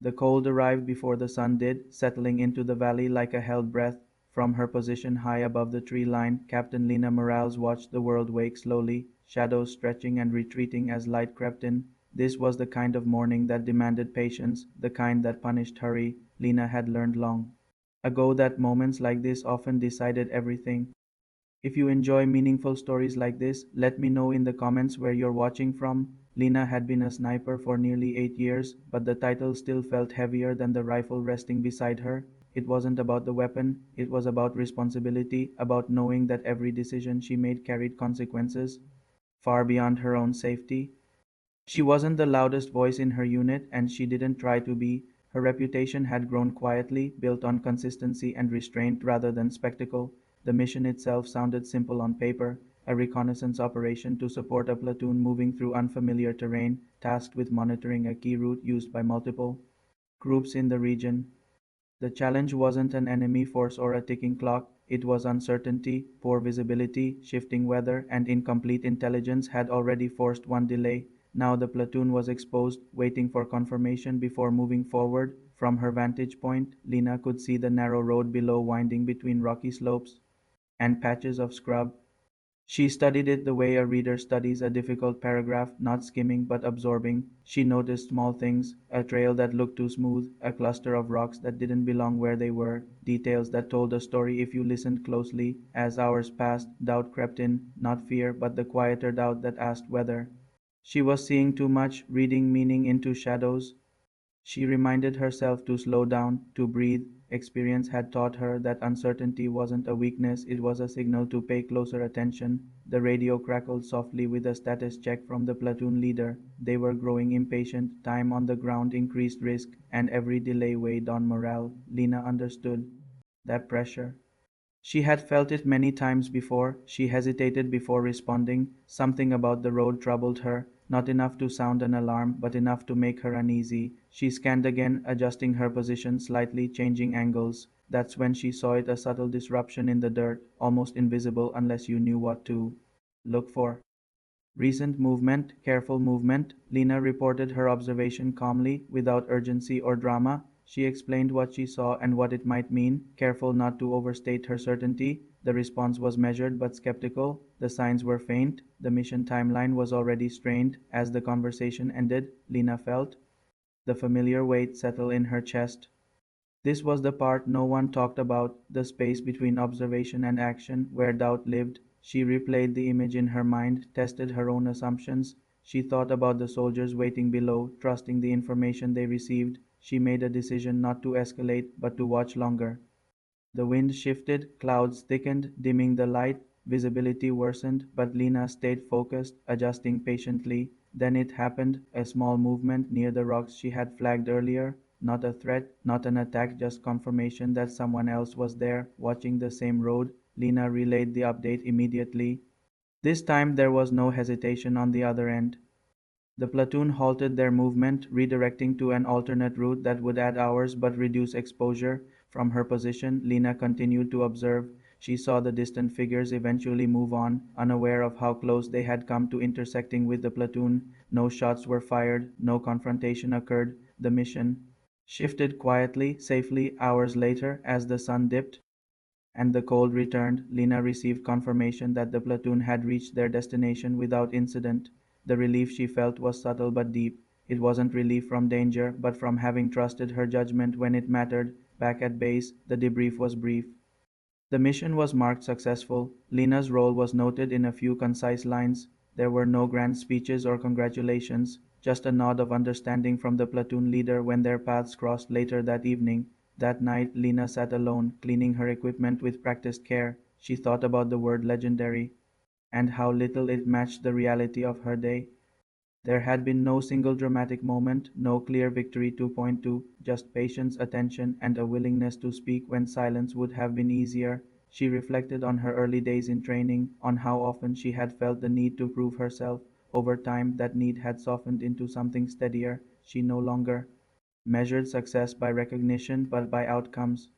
The cold arrived before the sun did, settling into the valley like a held breath. From her position high above the tree line, Captain Lena Morales watched the world wake slowly, shadows stretching and retreating as light crept in. This was the kind of morning that demanded patience, the kind that punished hurry. Lena had learned long ago that moments like this often decided everything. If you enjoy meaningful stories like this, let me know in the comments where you're watching from. Lena had been a sniper for nearly 8 years, but the title still felt heavier than the rifle resting beside her. It wasn't about the weapon, it was about responsibility, about knowing that every decision she made carried consequences far beyond her own safety. She wasn't the loudest voice in her unit, and she didn't try to be. Her reputation had grown quietly, built on consistency and restraint rather than spectacle. The mission itself sounded simple on paper, a reconnaissance operation to support a platoon moving through unfamiliar terrain, tasked with monitoring a key route used by multiple groups in the region. The challenge wasn't an enemy force or a ticking clock, it was uncertainty, poor visibility, shifting weather, and incomplete intelligence had already forced one delay. Now the platoon was exposed, waiting for confirmation before moving forward. From her vantage point, Lena could see the narrow road below winding between rocky slopes and patches of scrub. She studied it the way a reader studies a difficult paragraph, not skimming but absorbing. She noticed small things, a trail that looked too smooth, a cluster of rocks that didn't belong where they were, details that told a story if you listened closely. As hours passed, doubt crept in, not fear, but the quieter doubt that asked whether she was seeing too much, reading meaning into shadows. She reminded herself to slow down, to breathe. Experience had taught her that uncertainty wasn't a weakness, it was a signal to pay closer attention. The radio crackled softly with a status check from the platoon leader. They were growing impatient, time on the ground increased risk, and every delay weighed on morale. Lena understood that pressure. She had felt it many times before. She hesitated before responding. Something about the road troubled her, not enough to sound an alarm, but enough to make her uneasy. She scanned again, adjusting her position slightly, changing angles. That's when she saw it, a subtle disruption in the dirt, almost invisible unless you knew what to look for. Recent movement, careful movement. Lena reported her observation calmly, without urgency or drama. She explained what she saw and what it might mean, careful not to overstate her certainty. The response was measured but skeptical. The signs were faint. The mission timeline was already strained. As the conversation ended, Lena felt the familiar weight settle in her chest. This was the part no one talked about, the space between observation and action, where doubt lived. She replayed the image in her mind, tested her own assumptions. She thought about the soldiers waiting below, trusting the information they received. She made a decision not to escalate, but to watch longer. The wind shifted, clouds thickened, dimming the light, visibility worsened, but Lena stayed focused, adjusting patiently. Then it happened, a small movement near the rocks she had flagged earlier. Not a threat, not an attack, just confirmation that someone else was there, watching the same road. Lena relayed the update immediately. This time there was no hesitation on the other end. The platoon halted their movement, redirecting to an alternate route that would add hours but reduce exposure. From her position, Lena continued to observe. She saw the distant figures eventually move on, unaware of how close they had come to intersecting with the platoon. No shots were fired, no confrontation occurred. The mission shifted quietly, safely. Hours later, as the sun dipped and the cold returned, Lena received confirmation that the platoon had reached their destination without incident. The relief she felt was subtle but deep. It wasn't relief from danger, but from having trusted her judgment when it mattered. Back at base, the debrief was brief. The mission was marked successful. Lena's role was noted in a few concise lines. There were no grand speeches or congratulations, just a nod of understanding from the platoon leader when their paths crossed later that evening. That night, Lena sat alone, cleaning her equipment with practiced care. She thought about the word legendary and how little it matched the reality of her day. There had been no single dramatic moment, no clear victory to point to, just patience, attention, and a willingness to speak when silence would have been easier. She reflected on her early days in training, on how often she had felt the need to prove herself. Over time, that need had softened into something steadier. She no longer measured success by recognition but by outcomes,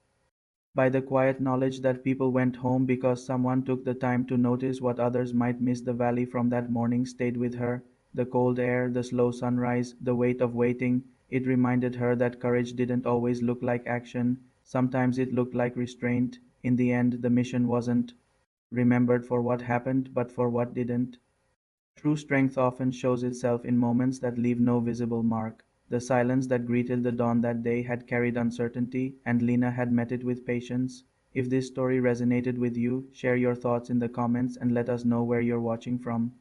by the quiet knowledge that people went home because someone took the time to notice what others might miss. The valley from that morning stayed with her. The cold air, the slow sunrise, the weight of waiting. It reminded her that courage didn't always look like action, sometimes it looked like restraint. In the end, the mission wasn't remembered for what happened, but for what didn't. True strength often shows itself in moments that leave no visible mark. The silence that greeted the dawn that day had carried uncertainty, and Lena had met it with patience. If this story resonated with you, share your thoughts in the comments and let us know where you're watching from.